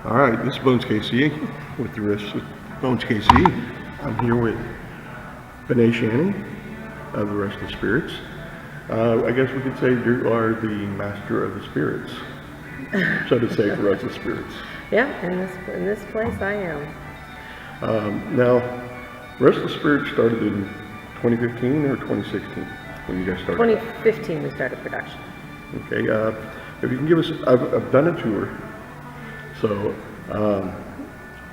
All right, this is Bones KC with the Riffs with Bones KC. I'm here with Benet Shannon of the Restless Spirits. I guess we could say you are the master of the spirits, so to say, for Restless Spirits. Yeah, in this place I am. Now, Restless Spirits started in 2015 or 2016 when you guys started? 2015 we started production. Okay, if you can give us, I've done a tour, so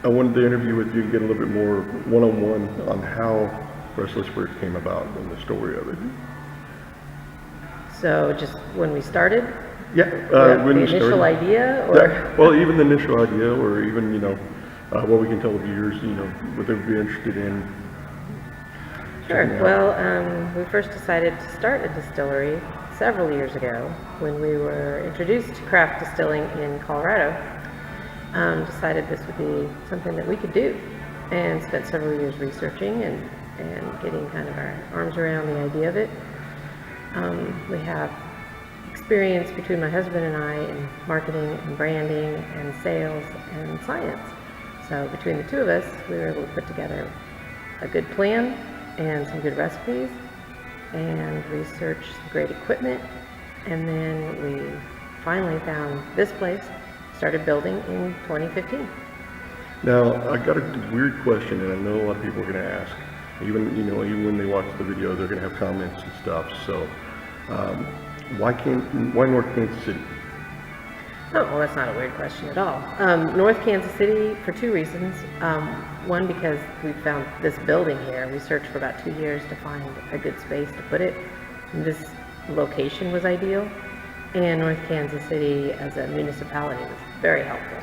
I wanted to interview with you and get a little bit more one-on-one on how Restless Spirits came about and the story of it. So just when we started? Yeah, when the initial idea? Or? Yeah, well, even the initial idea, or even, what we can tell the viewers, what they would be interested in. Sure. Well, we first decided to start a distillery several years ago when we were introduced to craft distilling in Colorado. Decided this would be something that we could do, and spent several years researching and getting kind of our arms around the idea of it. We have experience between my husband and I in marketing and branding and sales and science. So between the two of us, we were able to put together a good plan and some good recipes and research some great equipment. And then we finally found this place, started building in 2015. Now, I got a weird question, and I know a lot of people are going to ask. Even when they watch the video, they're going to have comments and stuff. So, why North Kansas City? Oh, well, that's not a weird question at all. North Kansas City for two reasons. One, because we found this building here. We searched for about 2 years to find a good space to put it. And this location was ideal. And North Kansas City as a municipality was very helpful.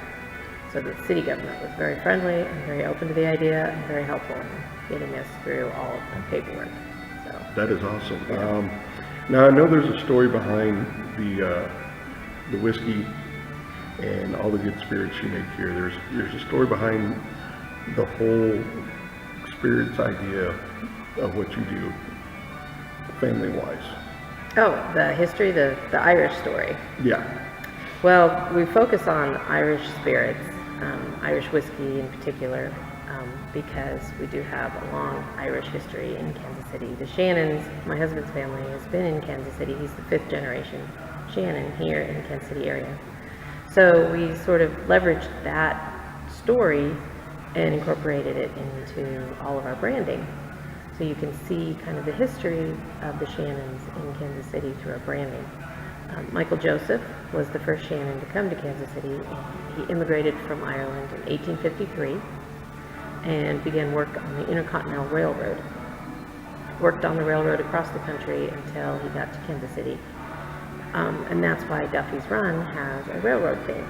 So the city government was very friendly and very open to the idea and very helpful in getting us through all of the paperwork. So that is awesome. Yeah. Now I know there's a story behind the whiskey and all the good spirits you make here. There's a story behind the whole spirits idea of what you do, family-wise. Oh, the history, the Irish story. Yeah. Well, we focus on Irish spirits, Irish whiskey in particular, because we do have a long Irish history in Kansas City. The Shannons, my husband's family, has been in Kansas City. He's the 5th generation Shannon here in the Kansas City area. So we sort of leveraged that story and incorporated it into all of our branding. So you can see kind of the history of the Shannons in Kansas City through our branding. Michael Joseph was the first Shannon to come to Kansas City. He immigrated from Ireland in 1853 and began work on the Intercontinental Railroad. Worked on the railroad across the country until he got to Kansas City. And that's why Duffy's Run has a railroad theme,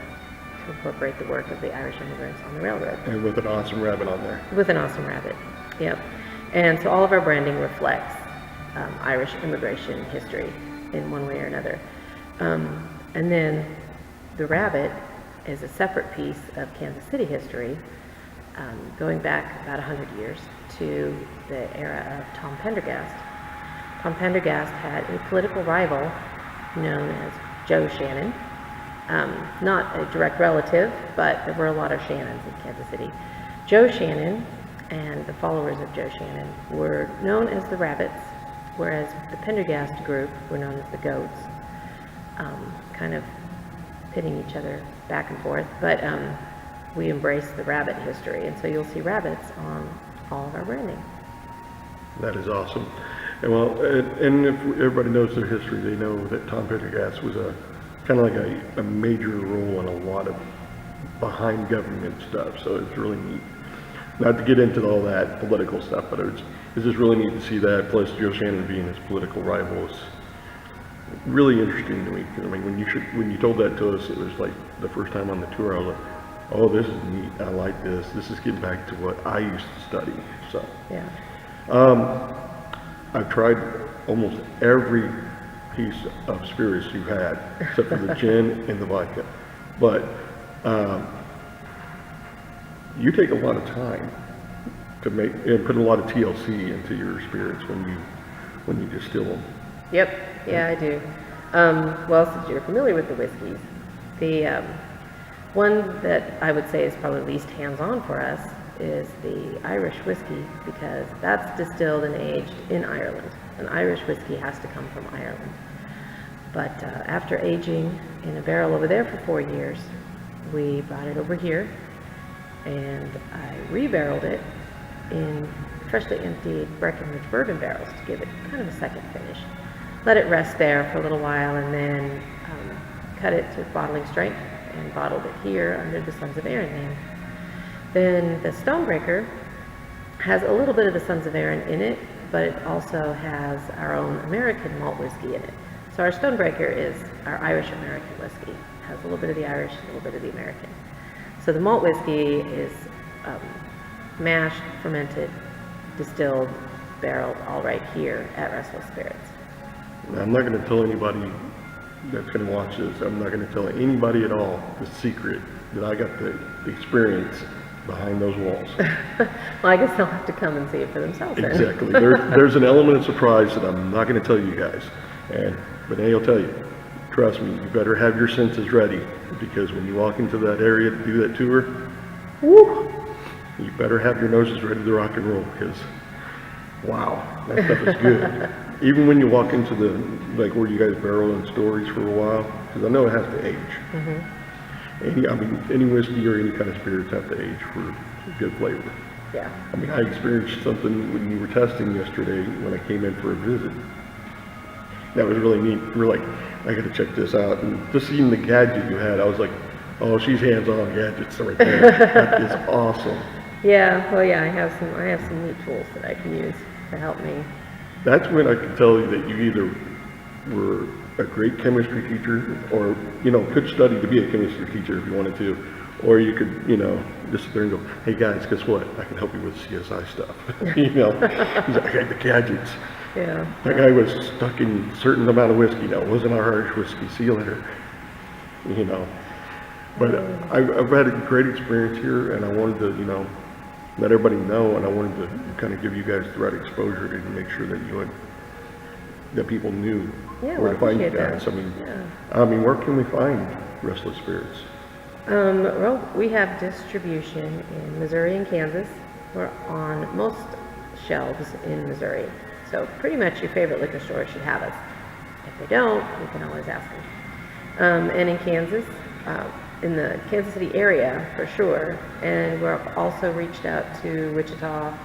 to incorporate the work of the Irish immigrants on the railroad. And with an awesome rabbit on there. With an awesome rabbit, yep. And so all of our branding reflects Irish immigration history in one way or another. And then the rabbit is a separate piece of Kansas City history, going back about 100 years to the era of Tom Pendergast. Tom Pendergast had a political rival known as Joe Shannon. Not a direct relative, but there were a lot of Shannons in Kansas City. Joe Shannon and the followers of Joe Shannon were known as the Rabbits, whereas the Pendergast group were known as the Goats, kind of pitting each other back and forth. But we embrace the rabbit history, and so you'll see rabbits on all of our branding. That is awesome. And well, and if everybody knows their history, they know that Tom Pendergast was a kind of like a major role in a lot of behind government stuff. So it's really neat. Not to get into all that political stuff, but it's just really neat to see that. Plus, Joe Shannon being his political rival is really interesting to me. I mean, when you told that to us, it was like the first time on the tour. I was like, "Oh, this is neat. I like this. This is getting back to what I used to study." So, yeah. I've tried almost every piece of spirits you've had, except for the gin and the vodka. But you take a lot of time to make and put a lot of TLC into your spirits when you distill them. Yep. Yeah, I do. Well, since you're familiar with the whiskeys, One that I would say is probably least hands-on for us is the Irish whiskey, because that's distilled and aged in Ireland. An Irish whiskey has to come from Ireland. But after aging in a barrel over there for 4 years, we brought it over here, and I re-barreled it in freshly emptied Breckenridge bourbon barrels to give it kind of a second finish. Let it rest there for a little while, and then cut it to bottling strength and bottled it here under the Sons of Erin name. Then the Stonebreaker has a little bit of the Sons of Erin in it, but it also has our own American malt whiskey in it. So our Stonebreaker is our Irish American whiskey. It has a little bit of the Irish, a little bit of the American. So the malt whiskey is mashed, fermented, distilled, barreled, all right here at Restless Spirits. Now, I'm not going to tell anybody that's going to watch this, I'm not going to tell anybody at all the secret that I got the experience behind those walls. Well, I guess they'll have to come and see it for themselves then. Exactly. There's an element of surprise that I'm not going to tell you guys. And Renee will tell you, trust me, you better have your senses ready, because when you walk into that area to do that tour, woo, you better have your noses ready to rock and roll, because wow, that stuff is good. Even when you walk into the, like where you guys barrel in stories for a while, because I know it has to age. Any whiskey or any kind of spirits have to age for good flavor. Yeah. I mean, I experienced something when you were testing yesterday when I came in for a visit. That was really neat. We're like, I got to check this out. And just seeing the gadget you had, I was like, oh, she's hands-on gadgets right there. That is awesome. Yeah. Well, yeah. I have some neat tools that I can use to help me. That's when I can tell you that you either were a great chemistry teacher, or could study to be a chemistry teacher if you wanted to, or you could just sit there and go, hey guys, guess what? I can help you with CSI stuff. He's like, I got the gadgets. Yeah. That guy was stuck in a certain amount of whiskey. Now, it wasn't our Irish whiskey. See you later. But I've had a great experience here, and I wanted to, let everybody know, and I wanted to kind of give you guys the right exposure to make sure that that people knew where to find you guys. I mean, where can we find Restless Spirits? Well, we have distribution in Missouri and Kansas. We're on most shelves in Missouri. So pretty much your favorite liquor store should have us. If they don't, you can always ask them. And in Kansas, in the Kansas City area for sure. And we're also reached out to Wichita,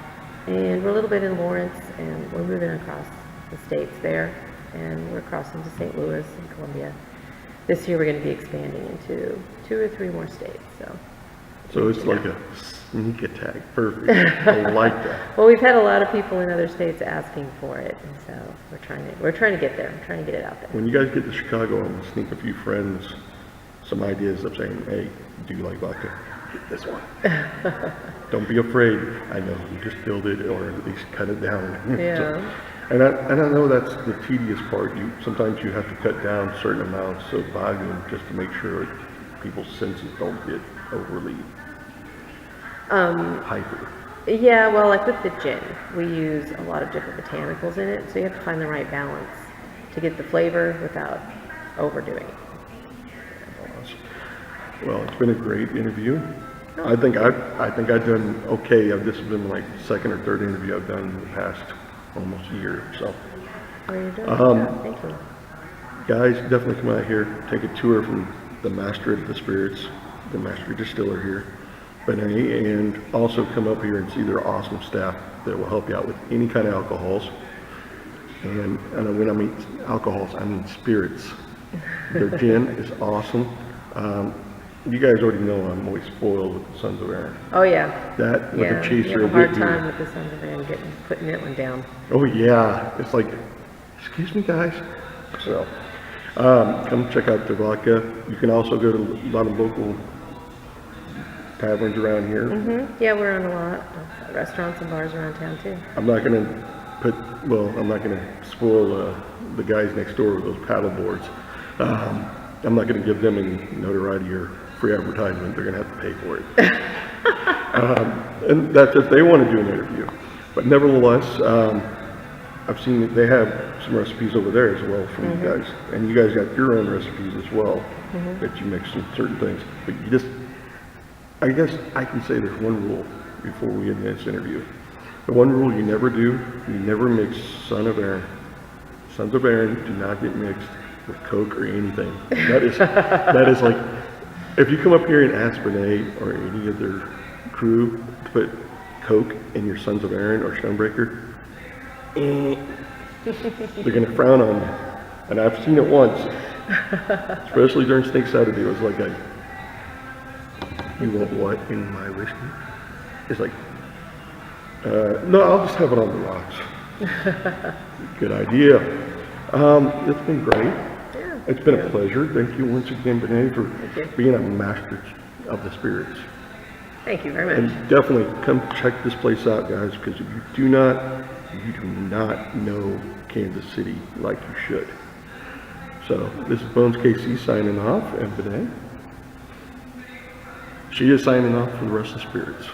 and we're a little bit in Lawrence, and we're moving across the states there, and we're crossing to St. Louis and Columbia. This year we're going to be expanding into 2 or 3 more states. So it's like a sneak attack. Perfect. I like that. Well, we've had a lot of people in other states asking for it, and so we're trying to get there. I'm trying to get it out there. When you guys get to Chicago, I'm gonna sneak a few friends some ideas of saying, hey, do you like vodka? Get this one. Don't be afraid. I know you just build it, or at least cut it down. Yeah. And I know that's the tedious part. Sometimes you have to cut down certain amounts of volume just to make sure people's senses don't get overly hyper. Yeah, well, like with the gin, we use a lot of different botanicals in it, so you have to find the right balance to get the flavor without overdoing it. Well, it's been a great interview. I think I've done okay. This has been like the second or third interview I've done in the past almost year. So, Well, you're doing a good job. Thank you. Guys, definitely come out here, take a tour from the master of the spirits, the master distiller here, Benny, and also come up here and see their awesome staff that will help you out with any kind of alcohols. And when I mean alcohols, I mean spirits. Their gin is awesome. You guys already know I'm always spoiled with the Sons of Erin. Oh yeah. That with the chaser. You have a hard time with the Sons of Erin putting that one down. Oh yeah, it's like, excuse me guys. So, come check out the vodka. You can also go to a lot of local taverns around here. Mm-hmm. Yeah, we're on a lot of restaurants and bars around town too. I'm not gonna spoil the guys next door with those paddle boards. I'm not gonna give them any notoriety or free advertisement. They're gonna have to pay for it. And that's if they want to do an interview. But nevertheless, I've seen that they have some recipes over there as well from you guys, and you guys got your own recipes as well that you mix in certain things. But you just, I guess I can say there's one rule before we end this interview. The one rule you never do, you never mix Sons of Aaron do not get mixed with Coke or anything. That is like, if you come up here and ask Renee or any of their crew to put Coke in your Sons of Aaron or Stonebreaker, they're gonna frown on you. And I've seen it once, especially during Steak Saturday. It was like you want what in my whiskey? It's like, no, I'll just have it on the rocks. Good idea. It's been great. Yeah. It's been a pleasure. Thank you once again, Renee, for being a master of the spirits. Thank you very much. And definitely come check this place out, guys, because if you do not know Kansas City like you should. So this is Bones KC signing off, and Renee, she is signing off for the rest of the spirits.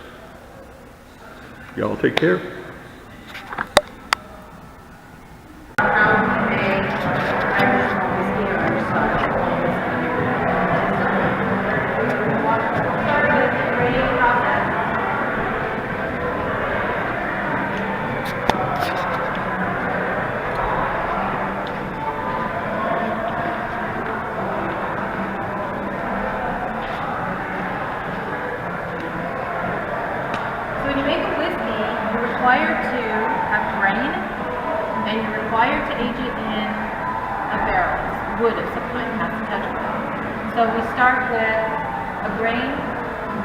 Y'all take care. Required to have grain, and you're required to age it in a barrel, wood of some kind, it has to touch wood. So we start with a grain,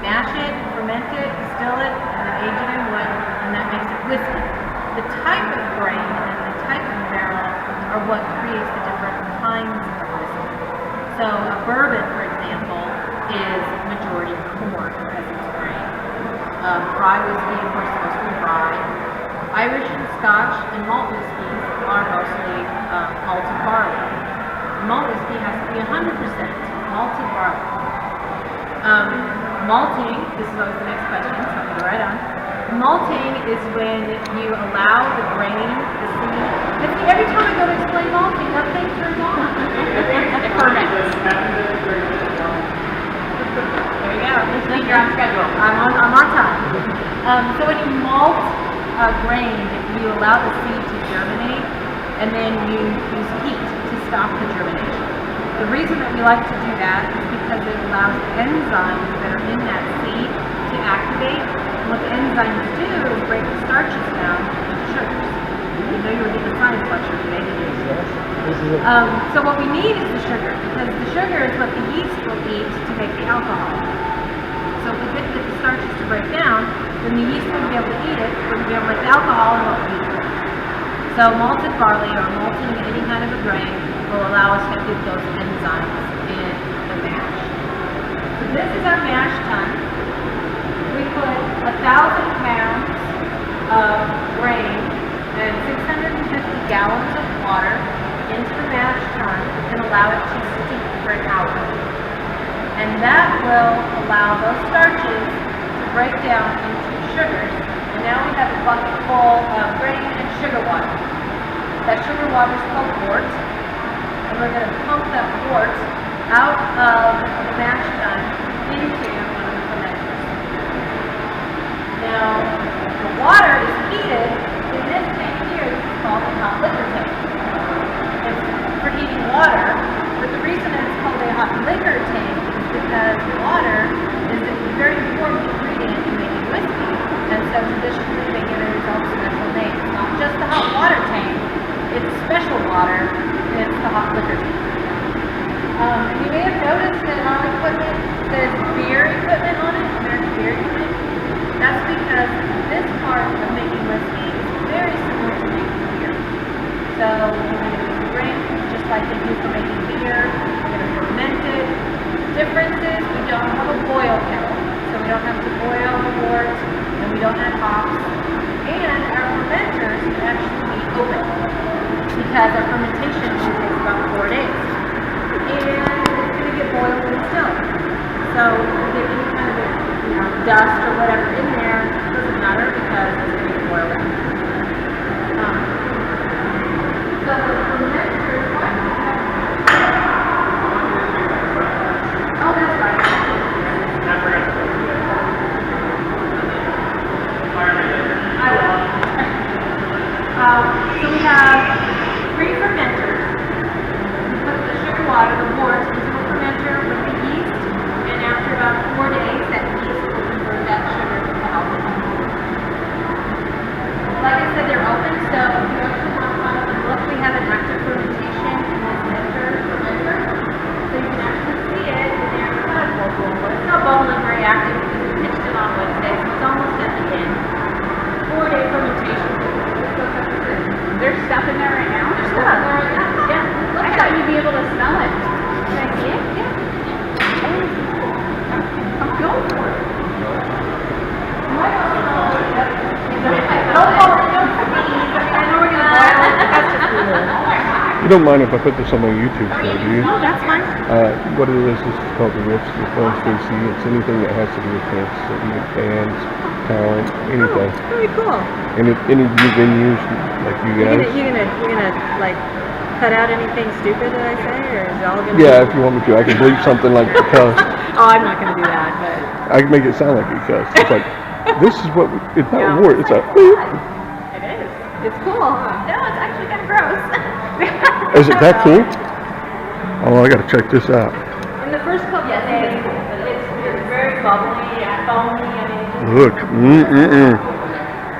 mash it, ferment it, distill it, and then age it in wood, and that makes it whiskey. The type of grain and the type of barrel are what creates the different kinds of whiskey. So a bourbon, for example, is majority corn as its grain. Rye whiskey, of course, is mostly rye. Irish and Scotch and malt whiskeys are mostly malted barley. Malt whiskey has to be 100% malted barley. Malting, this is always the next question, so I'm going to go right on. Malting is when you allow the grain, the seed. Every time I go to explain malting, that thing turns on. It ferments. There you go. Just think you're on schedule. I'm on time. So when you malt grain, you allow the seed to germinate, and then you use heat to stop the germination. The reason that we like to do that is because it allows the enzymes that are in that seed to activate. And what the enzymes do is break the starches down into sugars. You know you were getting a science lecture today, didn't you? So what we need is the sugar, because the sugar is what the yeast will eat to make the alcohol. So if we didn't get the starches to break down, then the yeast wouldn't be able to eat it, wouldn't be able to make the alcohol, and what we eat. So malted barley or malting any kind of a grain will allow us to get those enzymes in the mash. So this is our mash tun. We put 1,000 pounds of grain and 650 gallons of water into the mash tun and allow it to steep for an hour. And that will allow those starches to break down into sugars. And now we have a bucket full of grain and sugar water. That sugar water is called wort. And we're going to pump that wort out of the mash tun into one of the fermenters. Now, the water is heated in this tank here. This is called a hot liquor tank. It's for heating water, but the reason that it's called a hot liquor tank is because water is a very important ingredient in making whiskey, and so traditionally they give it its own special name. It's not just the hot water tank, it's special water, and it's the hot liquor tank. You may have noticed that on equipment there's beer equipment on it, American beer equipment. That's because this part of making whiskey is very similar to making beer. So we're going to make a drink just like they do for making beer. We're going to ferment it. The difference is we don't have a boil kettle, so we don't have to boil the wort, and we don't have hops. And our fermenters can actually be open because our fermentation only takes about 4 days. And it's going to get boiled in still. So if we get any kind of dust or whatever in there, it doesn't matter because it's going to get boiled out. You don't mind if I put this on my YouTube show, do you? Oh, that's fine. What it is called the Riffs with Glenn Stacy. It's anything that has to do with Kansas City, bands, talent, anything. Oh, very cool. Any of your venues, like you guys. You're gonna like cut out anything stupid that I say, or is it all gonna? Yeah, if you want me to, I can bleep something like cuss. Oh, I'm not gonna do that, but. I can make it sound like a cuss. It's like, this is what, it's not Yeah. a word, it's a beep. It is. It's cool, huh? No, it's actually kind of gross. Is it that cool? Oh, I gotta check this out. In the first couple of days, it's very bubbly and foamy, and it just Look,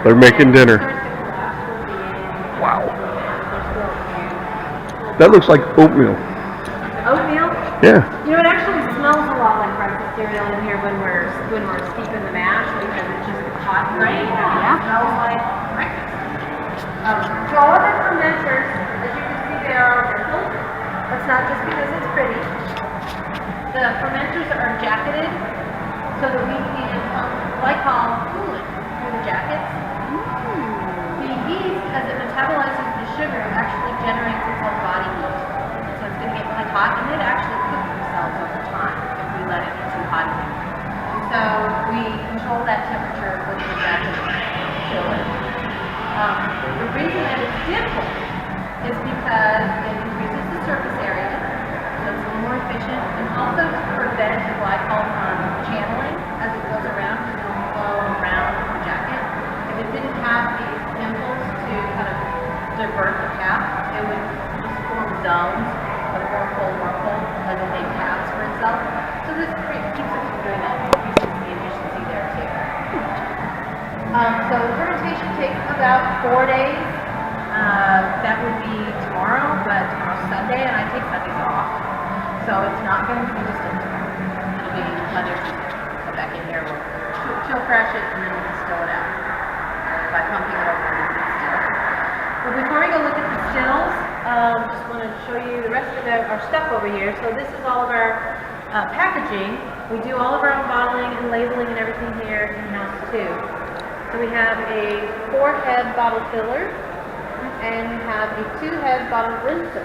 they're making dinner. starts to collapse toward the end. Wow. They're still That looks like oatmeal. oatmeal. Yeah. You know, it actually smells a lot like breakfast cereal in here when we're steeping the mash because it's just hot and rain. Yeah. It smells like breakfast. So all of the fermenters, as you can see, they are wrinkled. That's not just because it's pretty. The fermenters are jacketed so that we can pump glycol coolant through the jackets. The yeast, as it metabolizes the sugar, actually generates its own body heat. So it's going to get quite hot, and it actually cooks themselves over time if we let it get too hot. And so we control that temperature with the jacket chiller. The reason that it's dimpled is because it increases the surface area, so it's a little more efficient, and also to prevent the glycol from channeling as it goes around, because it will flow around the jacket. If it didn't have these dimples to kind of divert the cap, it would just form zones of more cold, as it made caps for itself. So this keeps it from doing that, increases the efficiency there too. So the fermentation takes about 4 days. That would be tomorrow, but tomorrow's Sunday, and I take Sundays off. So it's not going to be just in tomorrow. It'll be Monday or Tuesday. Come back in here, we'll chill crash it, and then we can still it out. By pumping it over and still. But before we go look at the stills, just want to show you the rest of our stuff over here. So this is all of our packaging. We do all of our own bottling and labeling and everything here in-house too. So we have a 4-head bottle filler, and we have a 2-head bottle rinser.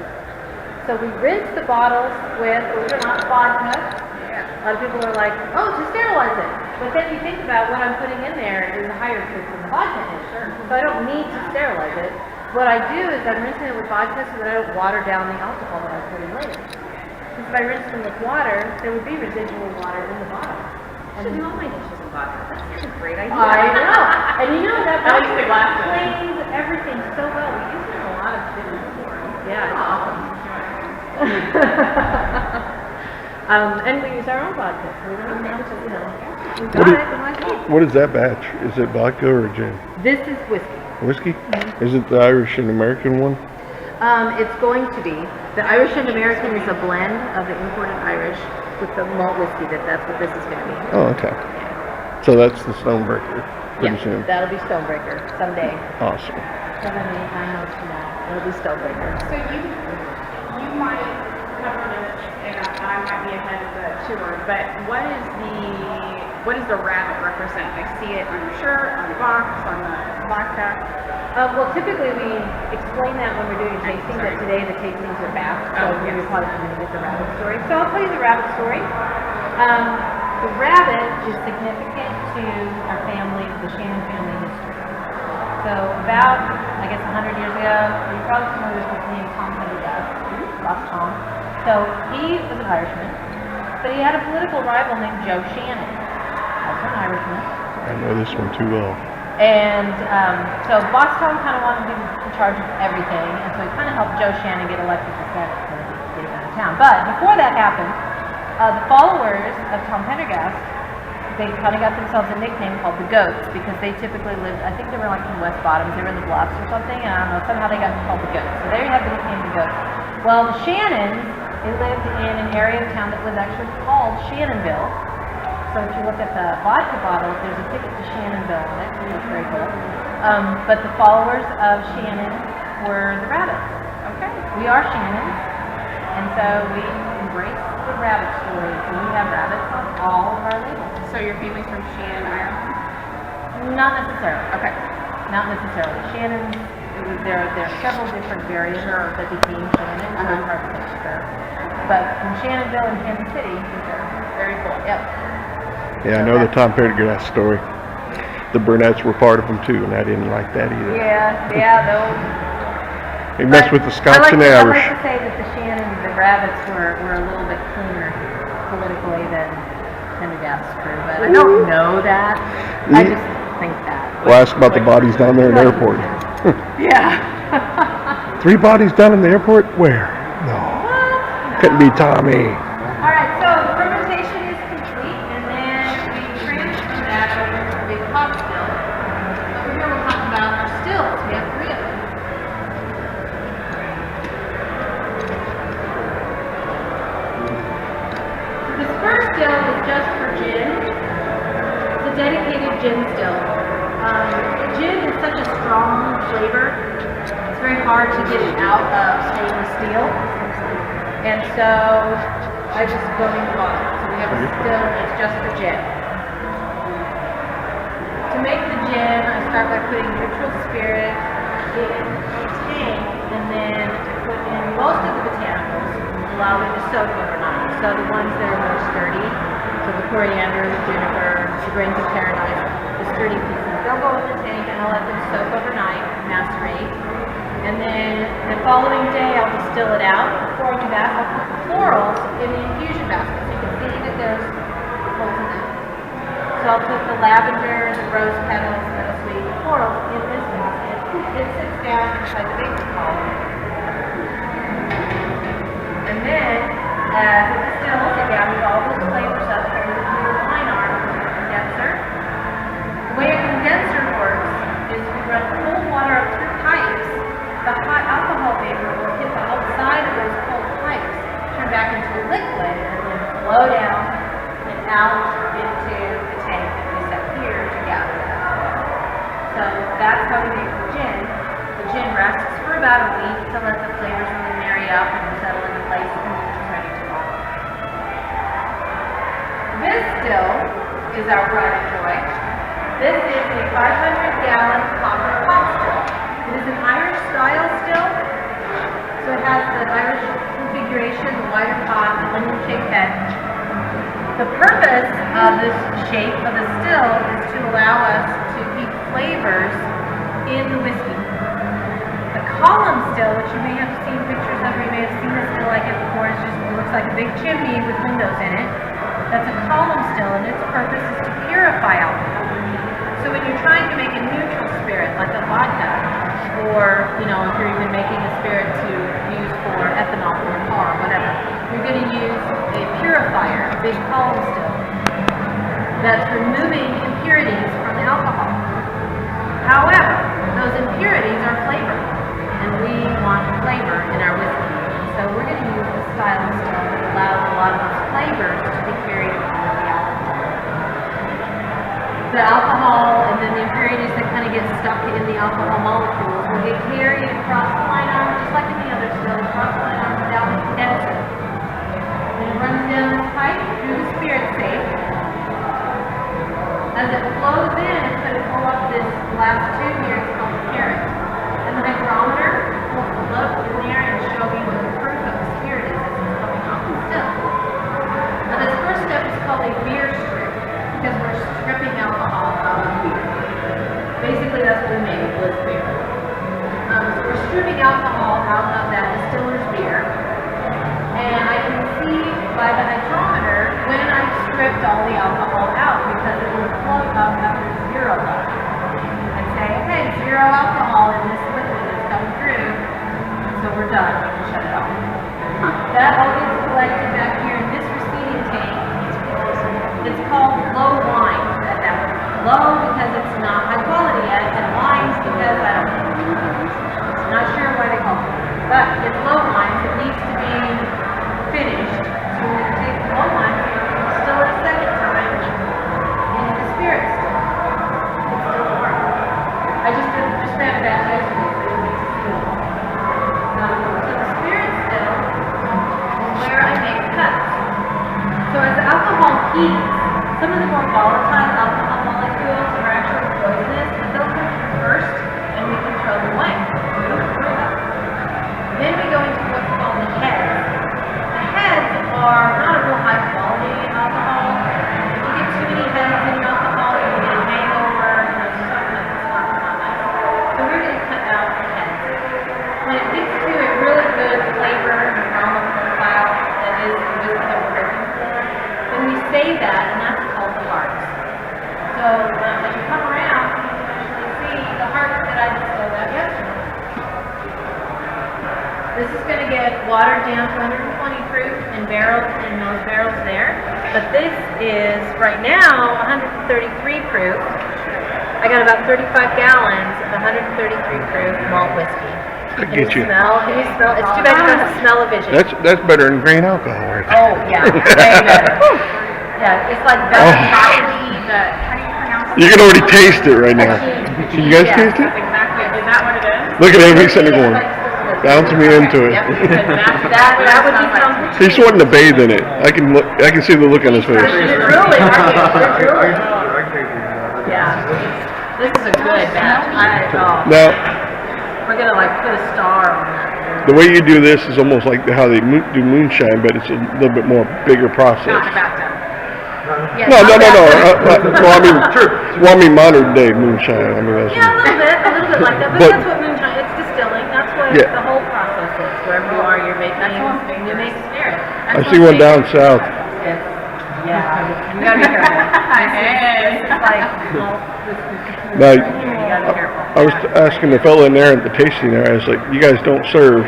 So we rinse the bottles with, believe it or not, vodka. A lot of people are like, oh, just sterilize it. But then you think about what I'm putting in there is a higher proof than the vodka is. So I don't need to sterilize it. What I do is I'm rinsing it with vodka so that I don't water down the alcohol that I put in later. Because if I rinse them with water, there would be residual water in the bottle. I should do all my dishes in vodka. That's such a great idea. I know. And you know that At least it lasts. cleans everything so well. We use it in a lot of different forms. Yeah, it's awesome. And we use our own vodka. So we don't have to, we got it. And like, hey. What is that batch? Is it vodka or gin? This is whiskey. Whiskey? Is it the Irish and American one? It's going to be. The Irish and American is a blend of the imported Irish with the malt whiskey. That's what this is going to be. Oh, okay. So that's the Stonebreaker. Pretty Yeah, soon. that'll be Stonebreaker someday. Awesome. 7, 8, 9 months from now. It'll be Stonebreaker. So you might cover this, and I might be ahead of the tour, but what does the rabbit represent? I see it on your shirt, on the box, on the vodka. Well, typically we explain that when we're doing tasting, but today the tastings are fast, so Oh, we're yes. probably going to get the rabbit story. So I'll tell you the rabbit story. The rabbit is significant to our family, the Shannon family history. So about, I guess, 100 years ago, you're probably familiar with the name Tom Pendergast, Lost Tom. So he was an Irishman, but he had a political rival named Joe Shannon, also an Irishman. I know this one too well. And so Boss Tom kind of wanted to be in charge of everything, and so he kind of helped Joe Shannon get elected to Senate to get him out of town. But before that happened, the followers of Tom Pendergast, they kind of got themselves a nickname called the Goats, because they typically lived, I think they were like in West Bottoms, they were in the Bluffs or something, and I don't know, somehow they got called the Goats. So they had the nickname the Goats. Well, the Shannons, they lived in an area of town that was actually called Shannonville. So if you look at the vodka bottle, there's a ticket to Shannonville on it, which is very cool. But the followers of Shannon were the rabbits. Okay. We are Shannons, and so we embrace the rabbit story. So we have rabbits on all of our labels. So your family's from Shannon, Ireland? Not necessarily. Okay. Not necessarily. Shannons, there are several different variants that became Shannon, so it's hard to say for sure. But from Shannonville and Kansas City, these are very cool. Yep. Yeah, I know the Tom Pendergrass story. The Burnett's were part of them too, and I didn't like that either. Yeah, those. He messed with the Scots and the I Irish. like to say that the rabbits were a little bit cleaner politically than Pendergast's crew, but I don't know that. I just think that. Well, ask about the bodies down there in the airport. Yeah. 3 bodies down in the airport? Where? No. Couldn't be Tommy. All right, so the fermentation is complete, and then we transfer that over to the big pot still. Over here we'll talk about our stills. We have 3 of them. This first still is just for gin. It's a dedicated gin still. Gin is such a strong flavor. It's very hard to get it out of stainless steel. And so I just go in the bottle. So we have a still that's just for gin. To make the gin, I start by putting neutral spirit in a tank, and then I put in most of the botanicals, allow them to soak overnight. So the ones that are more sturdy, so the coriander, the juniper, the grains of paradise, the sturdy pieces, they'll go in the tank and I'll let them soak overnight, macerate. And then the following day I'll distill it out. Before I do that, I'll put the florals in the infusion basket. So you can see that there's holes in them. So I'll put the lavender, the rose petals, and the sweet florals in this basket. It sits down inside the baking column. And then, as it distills, it gathers all those flavors up through the line arm of the condenser. The way a condenser works is we run cold water up through pipes. The hot alcohol vapor will hit the outside of those cold pipes, turn back into a liquid, and then flow down and out into the tank that we set here to gather that water. So that's how we make the gin. The gin rests for about a week to let the flavors really marry up and settle into place, and then it's ready to bottle. This still is our pride and joy. This is a 500-gallon copper pot still. It is an Irish style still, so it has the Irish configuration, the wider pot, the lemon-shaped head. The purpose of this shape of the still is to allow us to keep flavors in the whiskey. The column still, which you may have seen pictures of, or you may have seen a still like it before, it looks like a big chimney with windows in it. That's a column still, and its purpose is to purify alcohol. So when you're trying to make a neutral spirit, like a vodka, or, if you're even making a spirit to use for ethanol for a car, whatever, you're going to use a purifier, a big column still, that's removing impurities from the alcohol. However, those impurities are flavor, and we want flavor in our whiskey. So we're going to use a style still that allows a lot of those flavors to be carried over the alcohol. The alcohol and then the impurities that kind of get stuck in the alcohol molecules will get carried across the line arm, just like any other still, across the line arm down the condenser. And it runs down this pipe through the spirit safe. As it flows in, it's going to pull up this glass tube here, it's called the carrot. And the hydrometer will look in there and show you what the proof of the spirit is as it's coming off the still. Now this first step is called a beer strip, because we're stripping alcohol out of beer. Basically, that's what we made, was beer. So we're stripping alcohol out of that distiller's beer. And I can see by the hydrometer when I've stripped all the alcohol out, because it will float up after 0 level. And say, okay, 0 alcohol in this liquid that's coming through, so we're done, we can shut it off. That all gets collected back here in this receiving tank. It's called low wine at that point. Low because it's not high quality yet, and wines because I don't know. I'm not sure why they call it. But it's low wines. It needs to be finished. So we're going to take the low wine, still it a second time, into the spirit still. It's still warm. I just ran it back yesterday, so you need to see it. So the spirit still is where I make cuts. So as the alcohol heats, some of the more volatile alcohol molecules are actually poisonous, but they'll come through first, and we can throw them away. is gonna get watered down to 120 proof and barreled in those barrels there. But this is, right now, 133 proof. I got about 35 gallons of 133 proof malt whiskey. I get you. Can you smell? It's too bad you don't have smell-o-vision. That's better than grain alcohol right there. Oh, yeah, way better. Yeah, it's like better chocolatey, How do you pronounce it? You can already taste it right now. Can you guys Yeah. taste it? That's exactly, is that what it is? Look at him, he's sitting there going, bounce me into it. Yep, that would be something. He's wanting to bathe in it. I can see the look on his face. You're drooling, aren't you? You're drooling. Yeah. This is a good batch. Now, We're gonna like put a star on that. the way you do this is almost like how they do moonshine, but it's a little bit more bigger process. Not in a bathtub. Yeah, No. True. Well, I mean modern day moonshine. I mean, that's, Yeah, a little bit like that. But But- that's what moonshine. It's distilling. That's what Yeah. the whole process is. Wherever you are, you're making. You make spirit. I see one down south. Yeah, you gotta be careful. Hey. It's like malt whiskey. Now, You gotta be careful. I was asking the fellow in there at the tasting there, I was like, you guys don't serve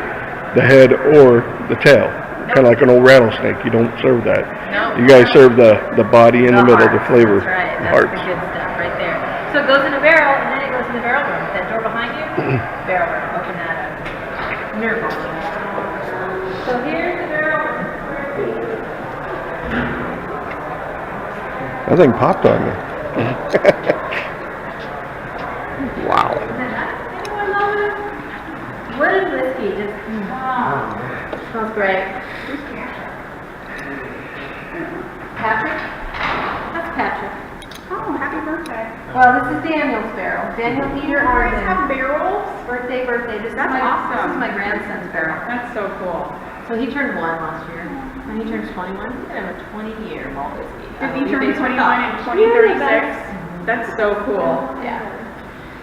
the head or the tail. Kind of like an old rattlesnake, you don't serve that. No. You guys serve the body in the middle, the hearts, flavor, That's right. the That's hearts. the good stuff right there. So it goes in a barrel, and then it goes in the barrel room. That door behind you, barrel room. Open that up. Miracle. So here's the barrel room. That thing popped on me. Wow. Oh, I love it. Wooded whiskey, just smells great. Patrick? That's Patrick. Oh, happy birthday. Well, this is Daniel's barrel. Daniel Peter You guys Arden. have barrels? Birthday. This That's is awesome. This is my grandson's barrel. That's so cool. So he turned 1 last year. When he turns 21, he's gonna have a 20-year malt whiskey. Did he You turn think 21 so? in 2036? That's so cool. Yeah.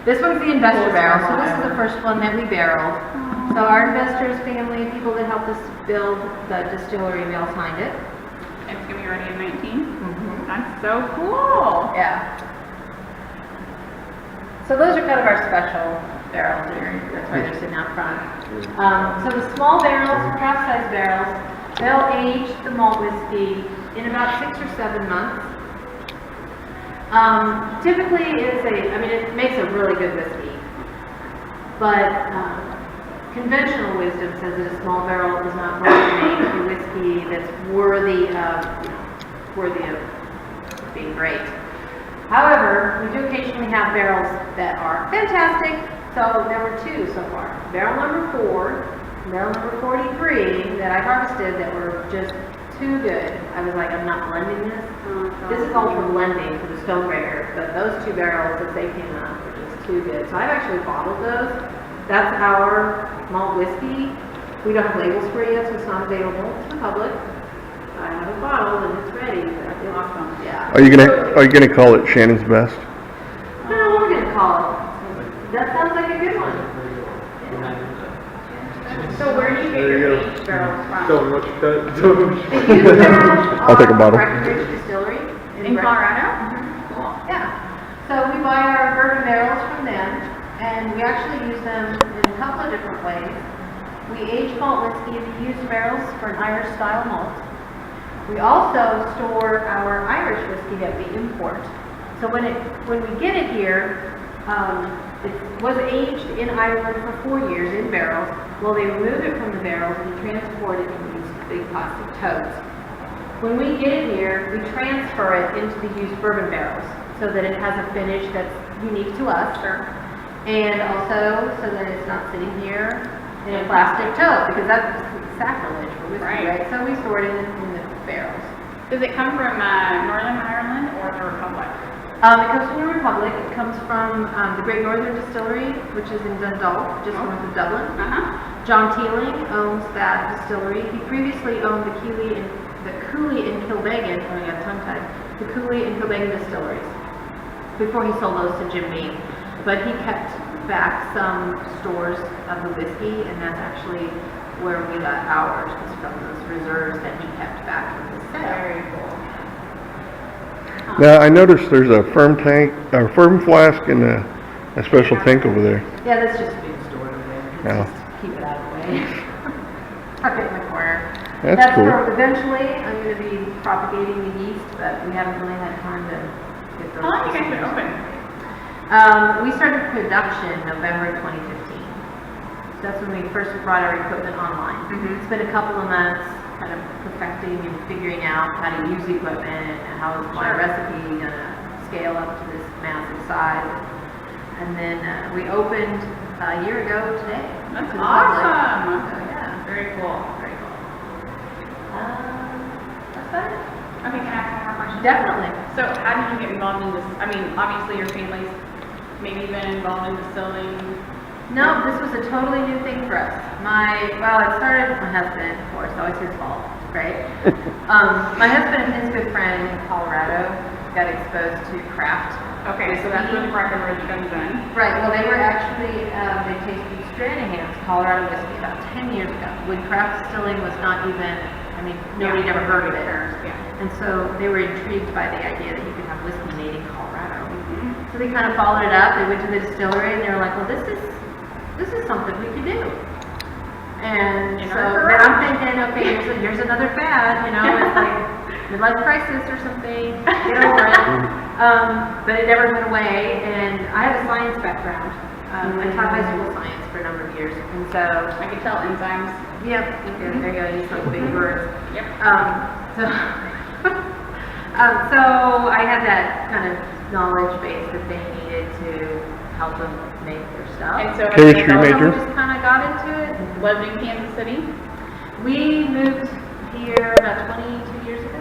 This one's the investor Coolest barrel, so barrel this is the first one that we barreled. So our investors, family, people that helped us build the distillery, we all signed it. It's gonna be ready in 19? That's so cool. Yeah. So those are kind of our special barrels here. That's why they're sitting out front. So the small barrels, craft size barrels, they'll age the malt whiskey in about 6 or 7 months. Typically, it makes a really good whiskey. But conventional wisdom says that a small barrel is not going to make a whiskey that's worthy of being great. However, we do occasionally have barrels that are fantastic. So there were 2 so far. Barrel number 4, barrel number 43 that I harvested that were just too good. I was like, I'm not blending this. This is all for blending for the Stonebreaker, but those 2 barrels as they came out were just too good. So I've actually bottled those. That's our malt whiskey. We don't have labels for it yet, so it's not available to the public. I have it bottled and it's ready. I feel awesome. Yeah. Are you gonna call it Shannon's Best? I don't know what we're gonna call it. That sounds like a good one. So where do you get your aged barrels from? The used barrels I'll take a are bottle. Breckenridge Distillery In Colorado? Cool. Yeah. So we buy our bourbon barrels from them, and we actually use them in a couple of different ways. We age malt whiskey in the used barrels for an Irish style malt. We also store our Irish whiskey that we import. So when we get it here, it was aged in Ireland for 4 years in barrels. Well, they remove it from the barrels and transport it in these big plastic totes. When we get it here, we transfer it into the used bourbon barrels so that it has a finish that's unique to us. And also so that it's not sitting here in a plastic tote, because that's sacrilege for whiskey, right? So we store it in the barrels. Does it come from Northern Ireland or the Republic? It comes from the Republic. It comes from the Great Northern Distillery, which is in Dundalk, just north of Dublin. John Teeling owns that distillery. He previously owned the Cooley and Kilbeggan, oh I got tongue-tied, the Cooley and Kilbeggan distilleries, before he sold those to Jim Beam. But he kept back some stores of the whiskey, and that's actually where we got ours, was from those reserves that he kept back from his sale. Very cool. Now, I noticed there's a firm flask, and a special tank over there. Yeah, that's just being stored over there. It's Yeah. just keep it out of the way. tuck it in the corner. That's cool. where eventually I'm going to be propagating the yeast, but we haven't really had time to get those. How long have you guys been open? We started production November 2015. That's when we first brought our equipment online. It's been a couple of months kind of perfecting and figuring out how to use the equipment and how is my recipe going to scale up to this massive size. And then we opened a year ago today. That's to the public. awesome. So yeah, Very cool. very cool. That's about it. Okay, can I ask one more question? Definitely. So how did you get involved in this? I mean, obviously your family's maybe been involved in distilling. No, this was a totally new thing for us. Well, it started with my husband, of course, always his fault, right? My husband and his good friend in Colorado got exposed to craft. Okay, so that's when Breckenridge comes in. Right, well, they were actually, they tasted Stranahan's Colorado whiskey about 10 years ago, when craft distilling was not even, I mean, nobody had ever heard of it. Yeah. And so they were intrigued by the idea that you could have whiskey made in Colorado. So they kind of followed it up, they went to the distillery and they were like, well, this is something we could do. And In so our then I'm garage. thinking, okay, here's another fad, you know, it's like midlife crisis or something, get over it. But it never went away, and I have a science background. I taught high school science for a number of years, and so, I can tell enzymes. yep, there you go, use some big words. Yep. So, so I had that kind of knowledge base that they needed to help them make their stuff. And so Chemistry So major? we just kind of got into it. lived in Kansas City. We moved here about 22 years ago.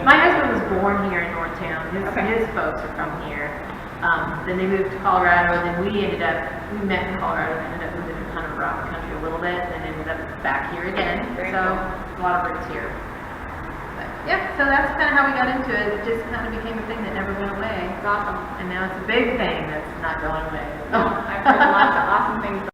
My husband was born here in Northtown. His folks are from here. Then they moved to Colorado, and then we met in Colorado and ended up moving kind of around the country a little bit, and ended up back here again. Very So a lot of roots here. But yeah, so that's kind of how we got into it. It just kind of became a thing that never went away. It's awesome. And now it's a big thing that's not going away. I've heard lots of awesome things